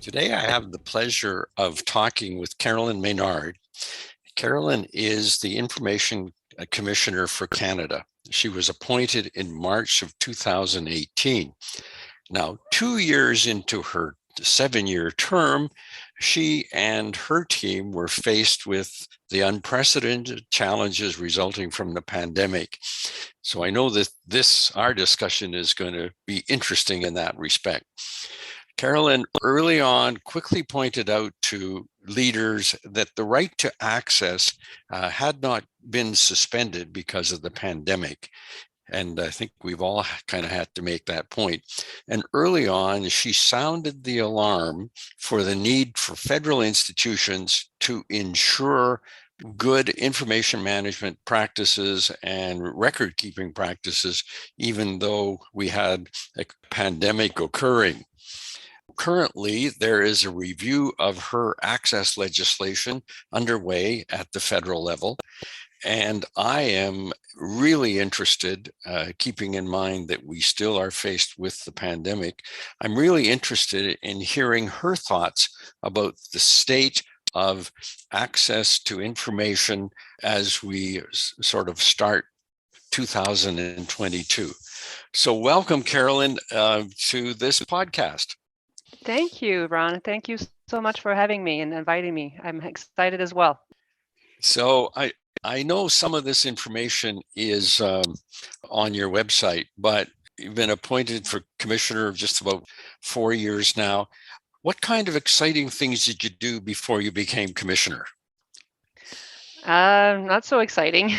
Today, I have the pleasure of talking with Carolyn Maynard. Carolyn is the Information Commissioner for Canada. She was appointed in March of 2018. Now, 2 years into her 7-year term, she and her team were faced with the unprecedented challenges resulting from the pandemic. So I know that our discussion is going to be interesting in that respect. Carolyn early on quickly pointed out to leaders that the right to access had not been suspended because of the pandemic. And I think we've all kind of had to make that point. And early on, she sounded the alarm for the need for federal institutions to ensure good information management practices and record keeping practices, even though we had a pandemic occurring. Currently, there is a review of her access legislation underway at the federal level. And I am really interested, keeping in mind that we still are faced with the pandemic, I'm really interested in hearing her thoughts about the state of access to information as we sort of start 2022. So welcome, Carolyn, to this podcast. Thank you, Ron. Thank you so much for having me and inviting me. I'm excited as well. So I know some of this information is on your website, but you've been appointed for commissioner just about 4 years now. What kind of exciting things did you do before you became commissioner? Not so exciting.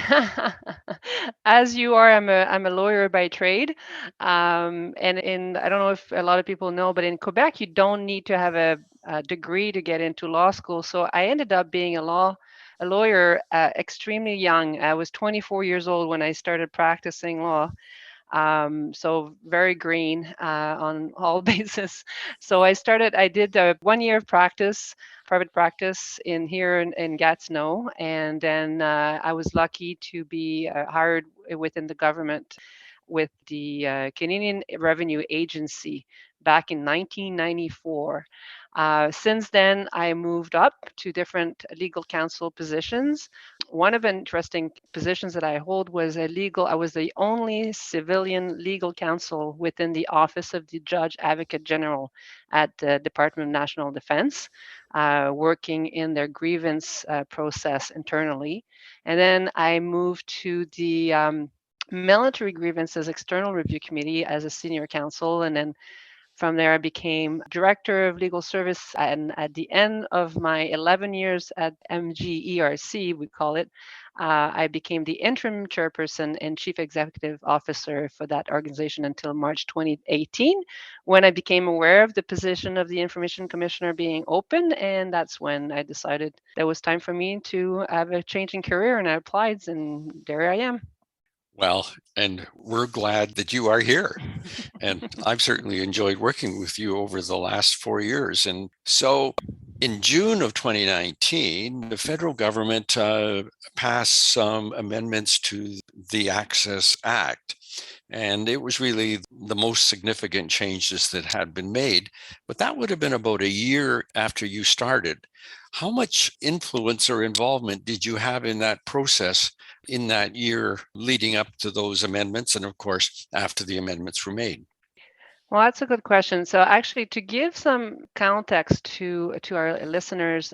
As you are, I'm a lawyer by trade, and I don't know if a lot of people know, but in Quebec you don't need to have a degree to get into law school. So I ended up being a lawyer extremely young. I was 24 years old when I started practicing law. So very green on all bases. So I did a 1 year of private practice in Gatineau, and then I was lucky to be hired within the government with the Canadian Revenue Agency back in 1994. Since then, I moved up to different legal counsel positions. One of the interesting positions that I hold was I was the only civilian legal counsel within the Office of the Judge Advocate General at the Department of National Defense, working in their grievance process internally. And then I moved to the Military Grievances External Review Committee as a senior counsel, and then from there, I became director of legal service. And at the end of my 11 years at MGERC, we call it, I became the interim chairperson and chief executive officer for that organization until March 2018, when I became aware of the position of the information commissioner being open. And that's when I decided that it was time for me to have a change in career. And I applied, and there I am. Well, and we're glad that you are here. And I've certainly enjoyed working with you over the last 4 years. And so in June of 2019, the federal government passed some amendments to the Access Act. And it was really the most significant changes that had been made. But that would have been about a year after you started. How much influence or involvement did you have in that process in that year leading up to those amendments? And of course, after the amendments were made? Well, that's a good question. So, actually, to give some context to our listeners,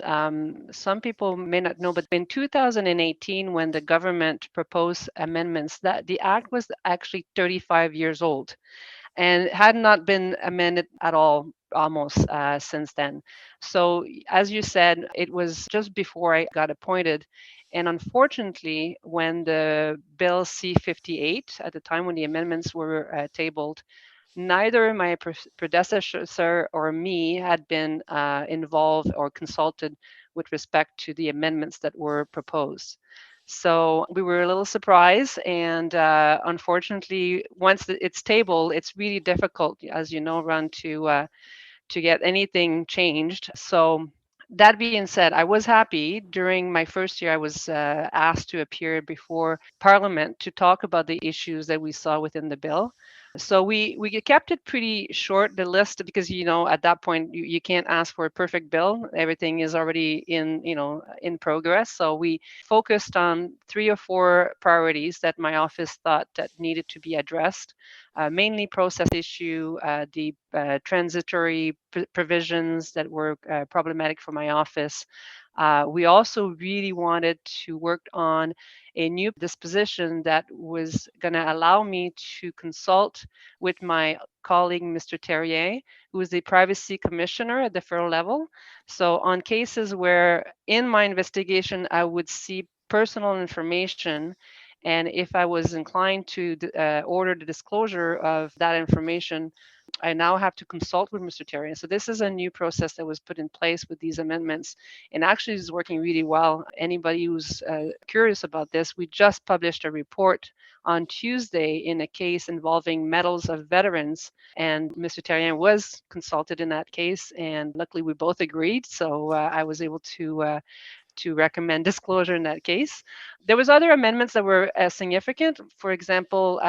some people may not know, but in 2018, when the government proposed amendments, that the act was actually 35 years old and had not been amended at all almost since then. So, as you said, it was just before I got appointed. And unfortunately, when the Bill C-58, at the time when the amendments were tabled, neither my predecessor or me had been involved or consulted with respect to the amendments that were proposed. So we were a little surprised, and unfortunately, once it's tabled, it's really difficult, as you know, Ron, to get anything changed. So that being said, I was happy. During my first year, I was asked to appear before Parliament to talk about the issues that we saw within the bill. So we kept it pretty short, the list, because at that point you can't ask for a perfect bill. Everything is already in progress. So we focused on 3 or 4 priorities that my office thought that needed to be addressed, mainly process issue, the transitory provisions that were problematic for my office. We also really wanted to work on a new disposition that was going to allow me to consult with my colleague, Mr. Terrier, who is the privacy commissioner at the federal level. So, on cases where in my investigation I would see personal information, and if I was inclined to order the disclosure of that information, I now have to consult with Mr. Terrier. So this is a new process that was put in place with these amendments, and actually is working really well. Anybody who's curious about this, we just published a report on Tuesday in a case involving medals of veterans, and Mr. Terrien was consulted in that case, and luckily we both agreed. So I was able to recommend disclosure in that case. There was other amendments that were significant. For example,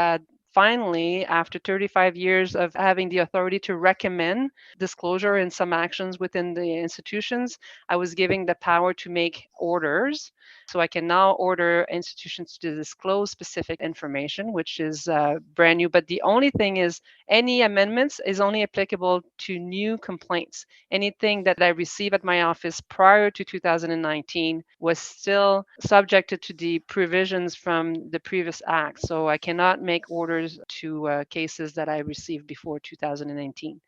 finally, after 35 years of having the authority to recommend disclosure in some actions within the institutions, I was given the power to make orders. So I can now order institutions to disclose specific information, which is brand new. But the only thing is, any amendments is only applicable to new complaints. Anything that I receive at my office prior to 2019 was still subjected to the provisions from the previous act. So I cannot make orders to cases that I received before 2019.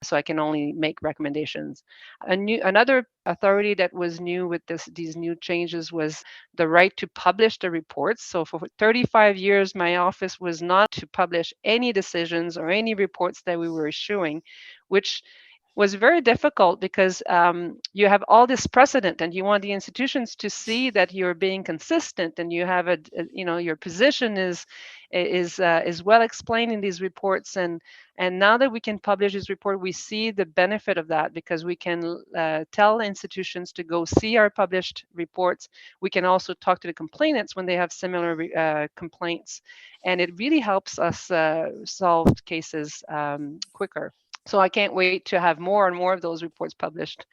So I can only make recommendations. Another authority that was new with these new changes was the right to publish the reports. So for 35 years, my office was not to publish any decisions or any reports that we were issuing, which was very difficult because you have all this precedent, and you want the institutions to see that you're being consistent, and you have your position is well explained in these reports. And now that we can publish this report, we see the benefit of that, because we can tell institutions to go see our published reports. We can also talk to the complainants when they have similar complaints, and it really helps us solve cases quicker. So I can't wait to have more and more of those reports published.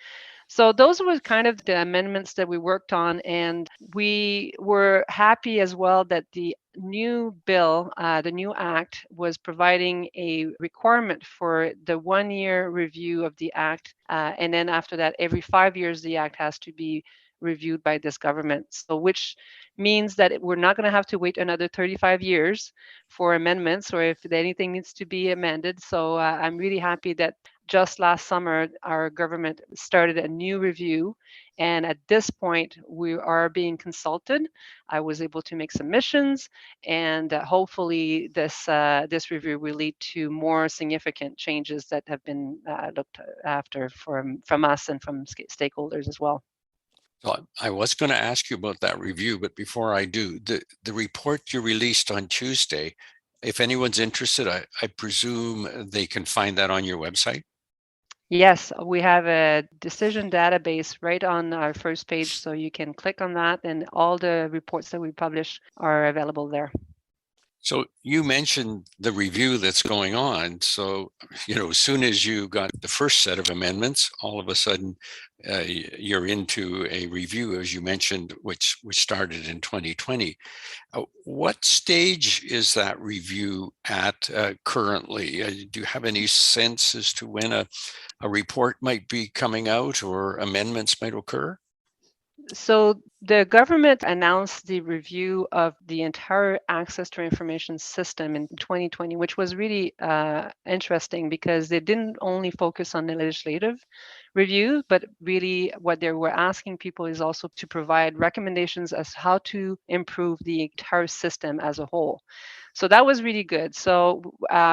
So those were kind of the amendments that we worked on, and we were happy as well that the new bill, the new act, was providing a requirement for the 1-year review of the act, and then after that, every 5 years, the act has to be reviewed by this government. So which means that we're not going to have to wait another 35 years for amendments, or if anything needs to be amended. So I'm really happy that just last summer, our government started a new review. And at this point, we are being consulted. I was able to make submissions, and hopefully this review will lead to more significant changes that have been looked after from us and from stakeholders as well. So I was going to ask you about that review, but before I do, the report you released on Tuesday, if anyone's interested, I presume they can find that on your website? Yes, we have a decision database right on our first page, so you can click on that, and all the reports that we publish are available there. So you mentioned the review that's going on. So, as soon as you got the first set of amendments, all of a sudden you're into a review, as you mentioned, which started in 2020. What stage is that review at currently? Do you have any sense as to when a report might be coming out or amendments might occur? So the government announced the review of the entire access to information system in 2020, which was really interesting, because they didn't only focus on the legislative review, but really what they were asking people is also to provide recommendations as how to improve the entire system as a whole. So that was really good. So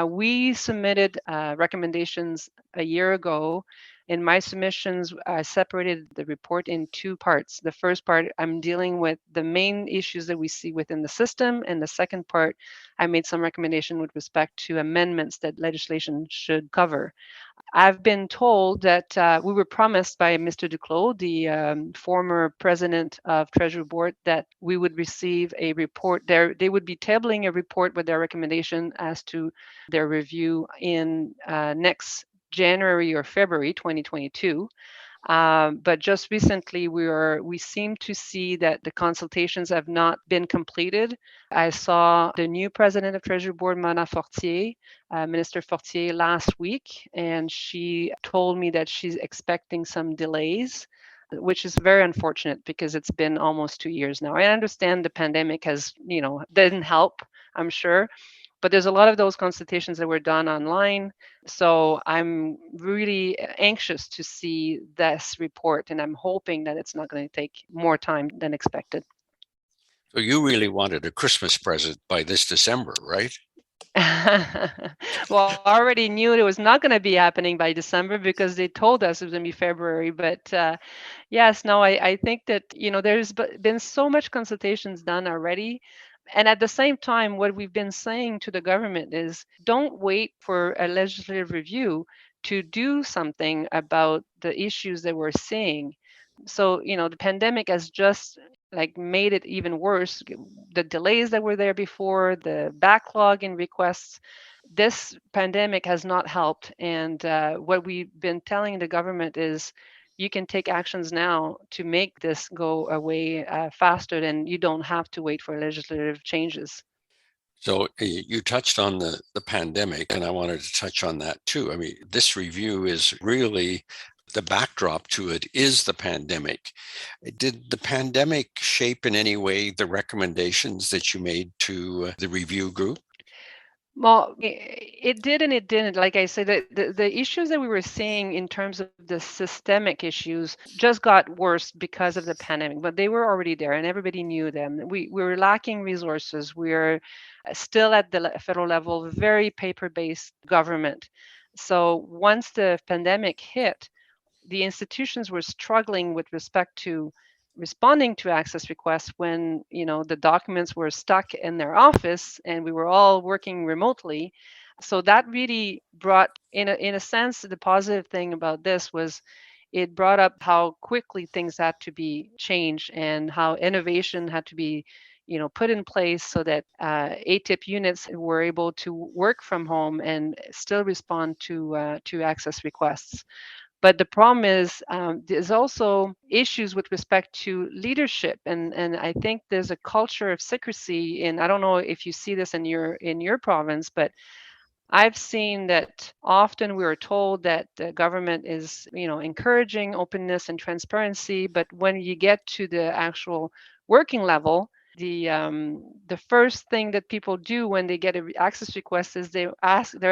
we submitted recommendations a year ago. In my submissions, I separated the report in 2 parts. The first part, I'm dealing with the main issues that we see within the system. And the second part, I made some recommendation with respect to amendments that legislation should cover. I've been told that we were promised by Mr. Duclos, the former president of Treasury Board, that we would receive a report. They would be tabling a report with their recommendation as to their review in next January or February 2022. But just recently, we seem to see that the consultations have not been completed. I saw the new president of Treasury Board, Mana Fortier, Minister Fortier, last week, and she told me that she's expecting some delays, which is very unfortunate because it's been almost 2 years now. I understand the pandemic has, didn't help, I'm sure, but there's a lot of those consultations that were done online. So I'm really anxious to see this report, and I'm hoping that it's not going to take more time than expected. So you really wanted a Christmas present by this December, right? Well, I already knew it was not going to be happening by December because they told us it was going to be February. But yes, no, I think that, there's been so much consultations done already. And at the same time, what we've been saying to the government is don't wait for a legislative review to do something about the issues that we're seeing. So, the pandemic has just like made it even worse. The delays that were there before, the backlog in requests, this pandemic has not helped. And what we've been telling the government is you can take actions now to make this go away faster, than you don't have to wait for legislative changes. So you touched on the pandemic, and I wanted to touch on that too. I mean, this review is really the backdrop to it is the pandemic. Did the pandemic shape in any way the recommendations that you made to the review group? Well, it did and it didn't. Like I said, the issues that we were seeing in terms of the systemic issues just got worse because of the pandemic, but they were already there and everybody knew them. We were lacking resources. We're still at the federal level, very paper-based government. So once the pandemic hit, the institutions were struggling with respect to responding to access requests when the documents were stuck in their office and we were all working remotely. So that really brought, in a sense, the positive thing about this was it brought up how quickly things had to be changed and how innovation had to be put in place so that ATIP units were able to work from home and still respond to access requests. But the problem is there's also issues with respect to leadership, and I think there's a culture of secrecy. And I don't know if you see this in your province, but I've seen that often we are told that the government is, encouraging openness and transparency, but when you get to the actual working level, the first thing that people do when they get an access request is they're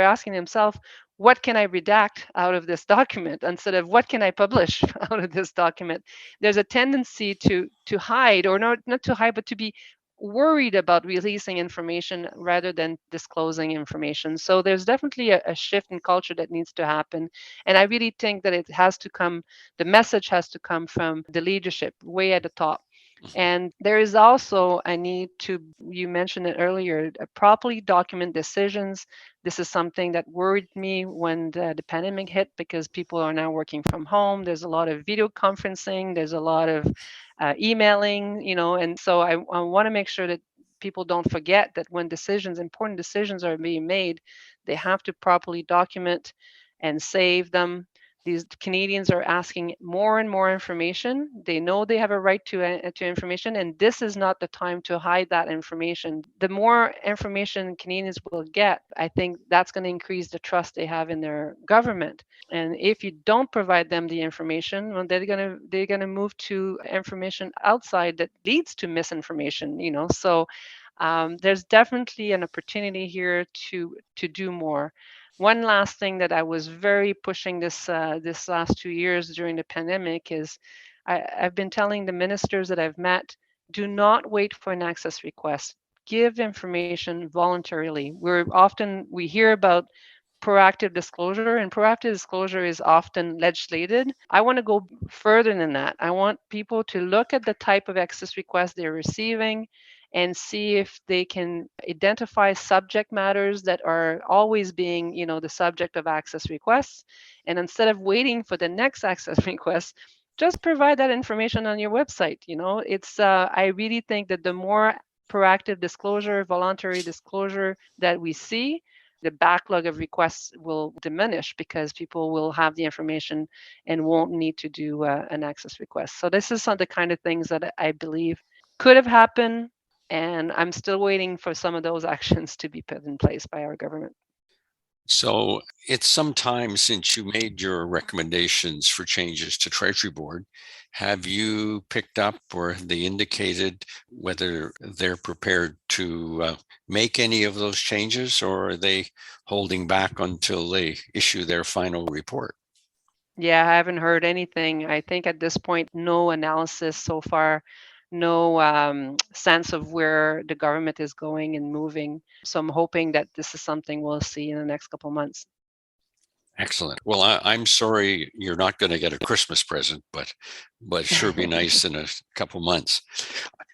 asking themselves, what can I redact out of this document instead of what can I publish out of this document? There's a tendency to hide, or not to hide, but to be worried about releasing information rather than disclosing information. So there's definitely a shift in culture that needs to happen. And I really think that the message has to come from the leadership way at the top. And there is also a need to, you mentioned it earlier, properly document decisions. This is something that worried me when the pandemic hit because people are now working from home. There's a lot of video conferencing, there's a lot of emailing, and so I want to make sure that people don't forget that when important decisions are being made, they have to properly document and save them. These Canadians are asking more and more information. They know they have a right to information, and this is not the time to hide that information. The more information Canadians will get, I think that's going to increase the trust they have in their government. And if you don't provide them the information, well, they're gonna move to information outside that leads to misinformation. So there's definitely an opportunity here to do more. One last thing that I was very pushing this last 2 years during the pandemic is I've been telling the ministers that I've met, do not wait for an access request. Give information voluntarily. We hear about proactive disclosure, and proactive disclosure is often legislated. I want to go further than that. I want people to look at the type of access request they're receiving and see if they can identify subject matters that are always being, the subject of access requests. And instead of waiting for the next access request, just provide that information on your website. It's I really think that the more proactive disclosure, voluntary disclosure that we see, the backlog of requests will diminish because people will have the information and won't need to do an access request. So this is some of the kind of things that I believe could have happened, and I'm still waiting for some of those actions to be put in place by our government. So it's some time since you made your recommendations for changes to Treasury Board. Have you picked up or have they indicated whether they're prepared to make any of those changes, or are they holding back until they issue their final report? Yeah, I haven't heard anything. I think at this point, no analysis so far, no sense of where the government is going and moving. So I'm hoping that this is something we'll see in the next couple of months. Excellent. Well, I'm sorry you're not going to get a Christmas present, but sure be nice in a couple months.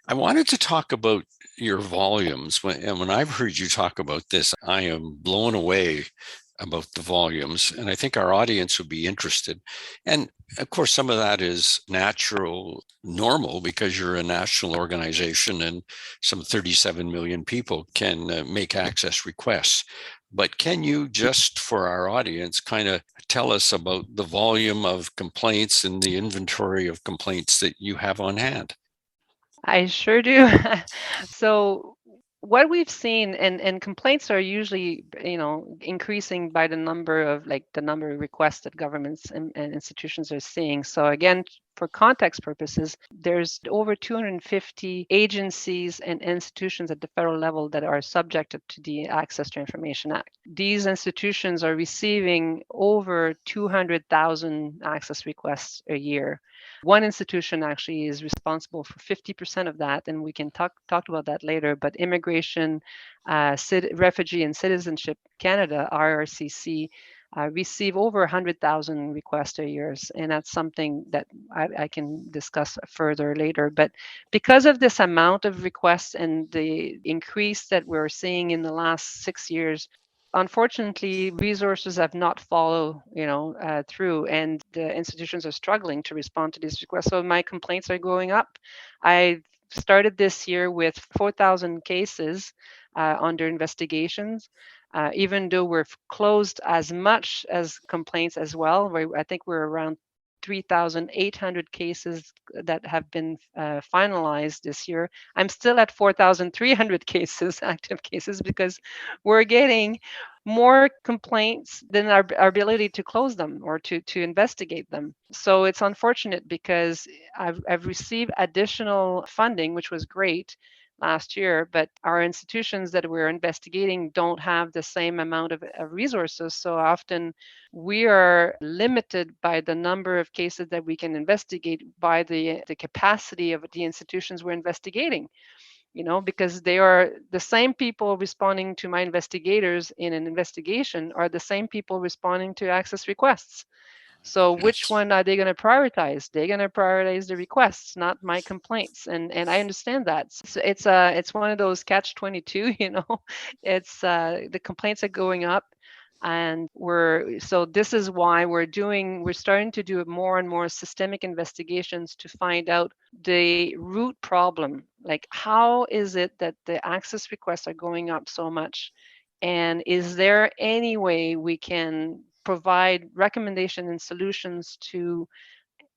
I wanted to talk about your volumes. When I've heard you talk about this, I am blown away about the volumes, and I think our audience would be interested. And of course, some of that is natural, normal, because you're a national organization and some 37 million people can make access requests. But can you just, for our audience, kind of tell us about the volume of complaints and the inventory of complaints that you have on hand? I sure do. So what we've seen, and complaints are usually, increasing by the number of requests that governments and institutions are seeing. So again, for context purposes, there's over 250 agencies and institutions at the federal level that are subjected to the Access to Information Act. These institutions are receiving over 200,000 access requests a year. One institution actually is responsible for 50% of that, and we can talk about that later. But Immigration, Refugee and Citizenship Canada, IRCC, receive over 100,000 requests a year, and that's something that I can discuss further later. But because of this amount of requests and the increase that we're seeing in the last 6 years, unfortunately, resources have not followed, through, and the institutions are struggling to respond to these requests. So my complaints are going up. I started this year with 4,000 cases under investigations. Even though we're closed as much as complaints as well, I think we're around 3,800 cases that have been finalized this year. I'm still at 4,300 cases, active cases, because we're getting more complaints than our ability to close them or to investigate them. So it's unfortunate because I've received additional funding, which was great last year, but our institutions that we're investigating don't have the same amount of resources. So often we are limited by the number of cases that we can investigate by the capacity of the institutions we're investigating, because they are the same people responding to my investigators in an investigation are the same people responding to access requests. So which Yes. one are they going to prioritize? They're going to prioritize the requests, not my complaints. And I understand that. So it's one of those catch 22, It's the complaints are going up, and this is why we're starting to do more and more systemic investigations to find out the root problem. Like, how is it that the access requests are going up so much? And is there any way we can provide recommendations and solutions to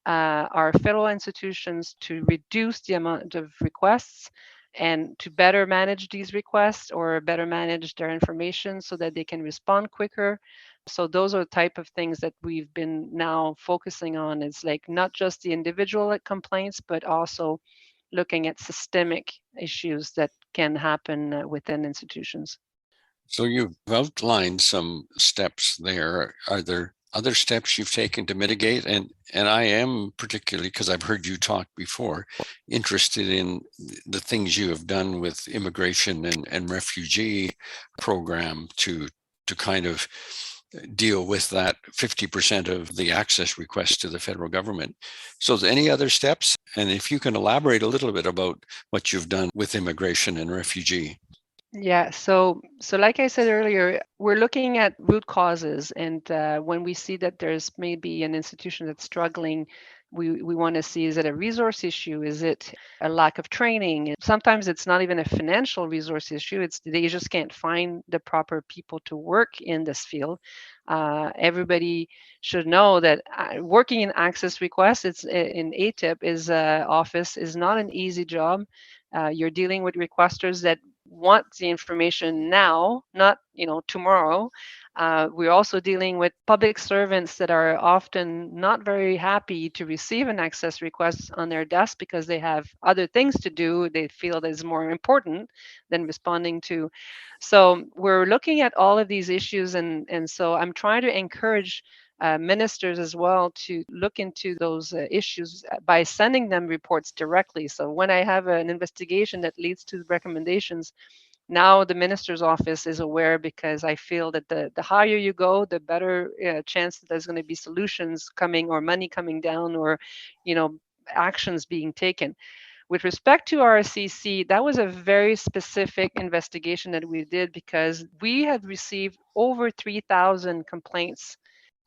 our federal institutions to reduce the amount of requests and to better manage these requests or better manage their information so that they can respond quicker? So those are the type of things that we've been now focusing on. It's like not just the individual complaints, but also looking at systemic issues that can happen within institutions. So you've outlined some steps there. Are there other steps you've taken to mitigate? And I am particularly, because I've heard you talk before, interested in the things you have done with immigration and refugee program to kind of deal with that 50% of the access requests to the federal government. So any other steps? And if you can elaborate a little bit about what you've done with immigration and refugee. Yeah, so like I said earlier, we're looking at root causes, and when we see that there's maybe an institution that's struggling, we want to see, is it a resource issue? Is it a lack of training? Sometimes it's not even a financial resource issue. It's they just can't find the proper people to work in this field. Everybody should know that working in access requests, it's in ATIP is office is not an easy job. You're dealing with requesters that want the information now, not tomorrow. We're also dealing with public servants that are often not very happy to receive an access request on their desk because they have other things to do they feel is more important than responding to. So we're looking at all of these issues, and so I'm trying to encourage ministers as well to look into those issues by sending them reports directly. So when I have an investigation that leads to recommendations, now the minister's office is aware, because I feel that the higher you go, the better chance that there's going to be solutions coming, or money coming down, or you know actions being taken. With respect to RCC, that was a very specific investigation that we did, because we had received over 3,000 complaints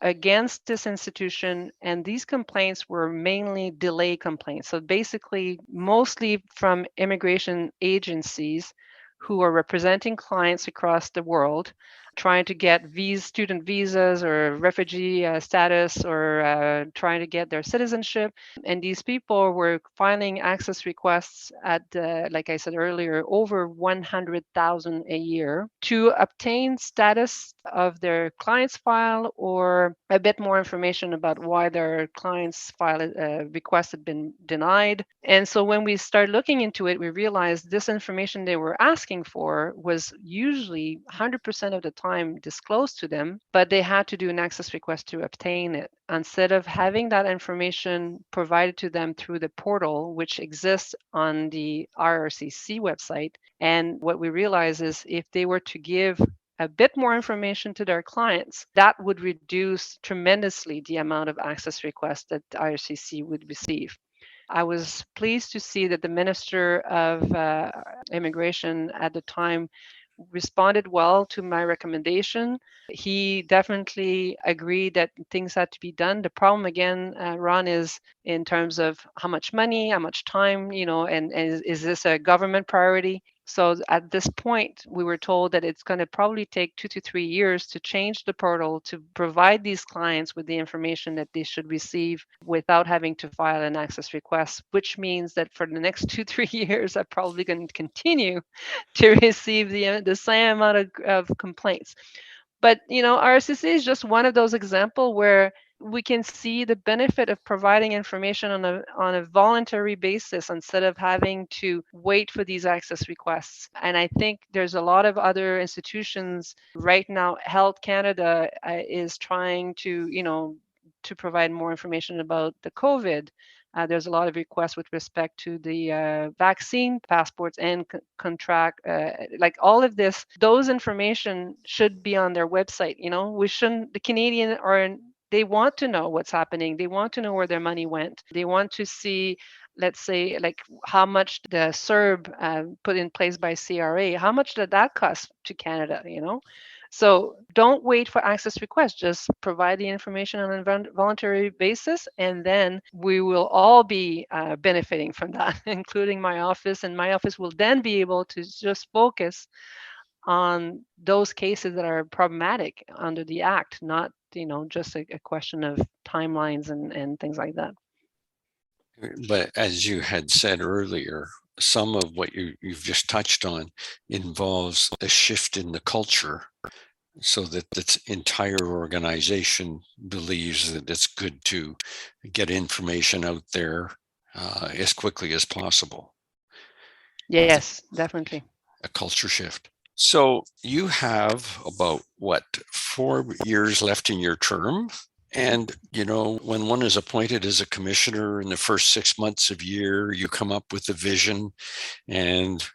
against this institution, and these complaints were mainly delay complaints. So basically, mostly from immigration agencies who are representing clients across the world, trying to get student visas or refugee status, or trying to get their citizenship. And these people were filing access requests at, like I said earlier, over 100,000 a year to obtain status of their client's file, or a bit more information about why their client's file request had been denied. And so when we started looking into it, we realized this information they were asking for was usually 100% of the time disclosed to them, but they had to do an access request to obtain it. Instead of having that information provided to them through the portal, which exists on the IRCC website. And what we realize is, if they were to give a bit more information to their clients, that would reduce tremendously the amount of access requests that IRCC would receive. I was pleased to see that the Minister of Immigration at the time responded well to my recommendation. He definitely agreed that things had to be done. The problem again, Ron, is in terms of how much money, how much time, and is this a government priority? So at this point, we were told that it's going to probably take 2 to 3 years to change the portal to provide these clients with the information that they should receive without having to file an access request, which means that for the next 2 3 years, I'm probably going to continue to receive the same amount of complaints. But RSCC is just one of those examples where we can see the benefit of providing information on a voluntary basis, instead of having to wait for these access requests. And I think there's a lot of other institutions right now. Health Canada is trying to provide more information about the COVID. There's a lot of requests with respect to the vaccine passports and contract, like all of this. Those information should be on their website. We shouldn't. The Canadian they want to know what's happening. They want to know where their money went. They want to see, let's say, like how much the CERB put in place by CRA, how much did that cost to Canada? So don't wait for access requests. Just provide the information on a voluntary basis, and then we will all be benefiting from that, including my office. And my office will then be able to just focus on those cases that are problematic under the Act, not just a question of timelines and things like that. But as you had said earlier, some of what you've just touched on involves a shift in the culture, so that the entire organization believes that it's good to get information out there as quickly as possible. Yes, definitely. A culture shift. So you have about 4 years left in your term. And, when one is appointed as a commissioner in the first 6 months of year, you come up with a vision. And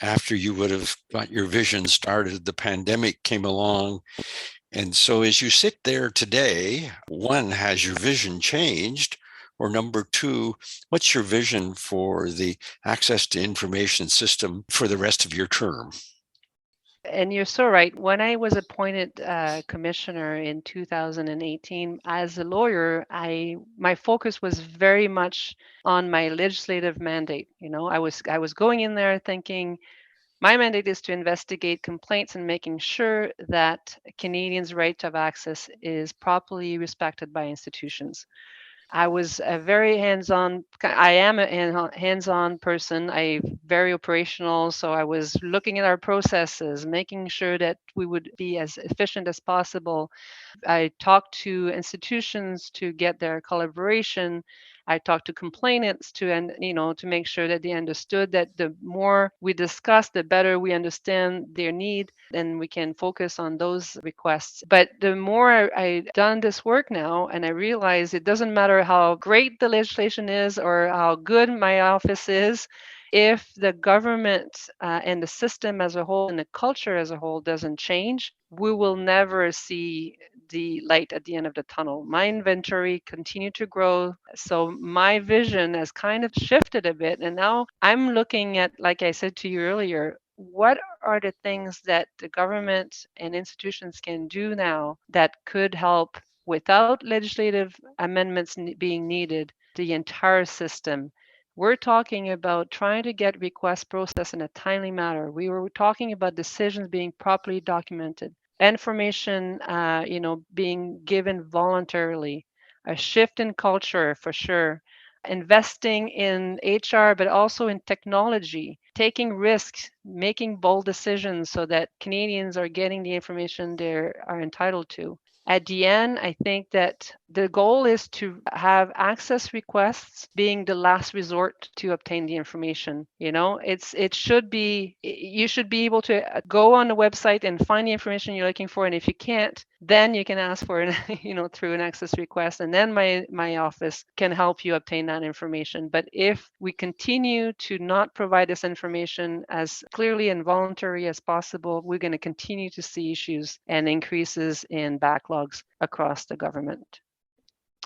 after you would have got your vision started, the pandemic came along. And so as you sit there today, one, has your vision changed? Or number two, what's your vision for the access to information system for the rest of your term? And you're so right. When I was appointed commissioner in 2018, as a lawyer, my focus was very much on my legislative mandate. I was going in there thinking my mandate is to investigate complaints and making sure that Canadians' right to have access is properly respected by institutions. I was a very hands-on. I am a hands-on person. I'm very operational. So I was looking at our processes, making sure that we would be as efficient as possible. I talked to institutions to get their collaboration. I talked to complainants to make sure that they understood that the more we discuss, the better we understand their need, and we can focus on those requests. But the more I've done this work now, and I realize it doesn't matter how great the legislation is or how good my office is, if the government and the system as a whole and the culture as a whole doesn't change, we will never see the light at the end of the tunnel. My inventory continued to grow. So my vision has kind of shifted a bit. And now I'm looking at, like I said to you earlier, what are the things that the government and institutions can do now that could help without legislative amendments being needed, the entire system? We're talking about trying to get requests processed in a timely manner. We were talking about decisions being properly documented, information, being given voluntarily, a shift in culture for sure, investing in HR, but also in technology, taking risks, making bold decisions so that Canadians are getting the information they are entitled to. At the end, I think that the goal is to have access requests being the last resort to obtain the information. It should be, you should be able to go on the website and find the information you're looking for, and if you can't, then you can ask for it, through an access request, and then my office can help you obtain that information. But if we continue to not provide this information as clearly and voluntary as possible, we're going to continue to see issues and increases in backlogs across the government.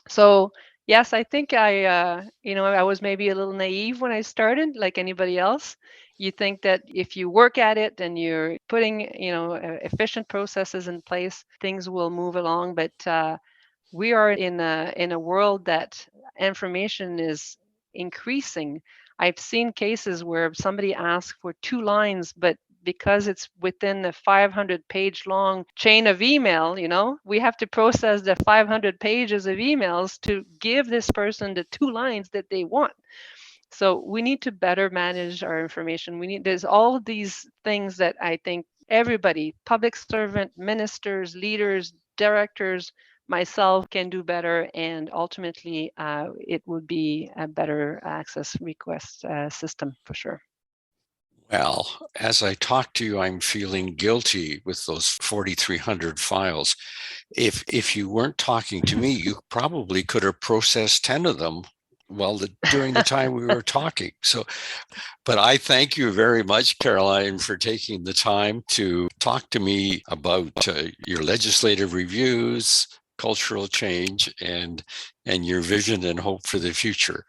So yes, I think I was maybe a little naive when I started, like anybody else. You think that if you work at it and you're putting, efficient processes in place, things will move along. But we are in a world that information is increasing. I've seen cases where somebody asks for 2 lines, but because it's within the 500 page long chain of email, we have to process the 500 pages of emails to give this person the 2 lines that they want. So we need to better manage our information. There's all of these things that I think everybody, public servant, ministers, leaders, directors, myself, can do better. And ultimately, it would be a better access request system for sure. Well, as I talk to you, I'm feeling guilty with those 4,300 files. If you weren't talking to me, you probably could have processed 10 of them during the time we were talking. So, but I thank you very much, Caroline, for taking the time to talk to me about your legislative reviews, cultural change, and your vision and hope for the future.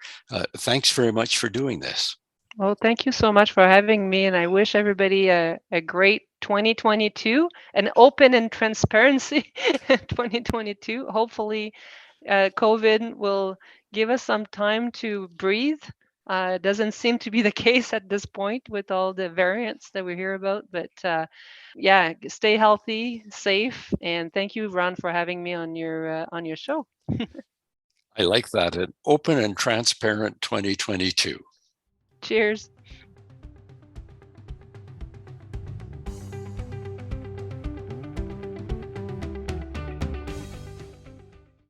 Thanks very much for doing this. Well, thank you so much for having me, and I wish everybody a great 2022, an open and transparency 2022. Hopefully, COVID will give us some time to breathe. It doesn't seem to be the case at this point with all the variants that we hear about, but yeah, stay healthy, safe, and thank you, Ron, for having me on your show. I like that. An open and transparent 2022. Cheers.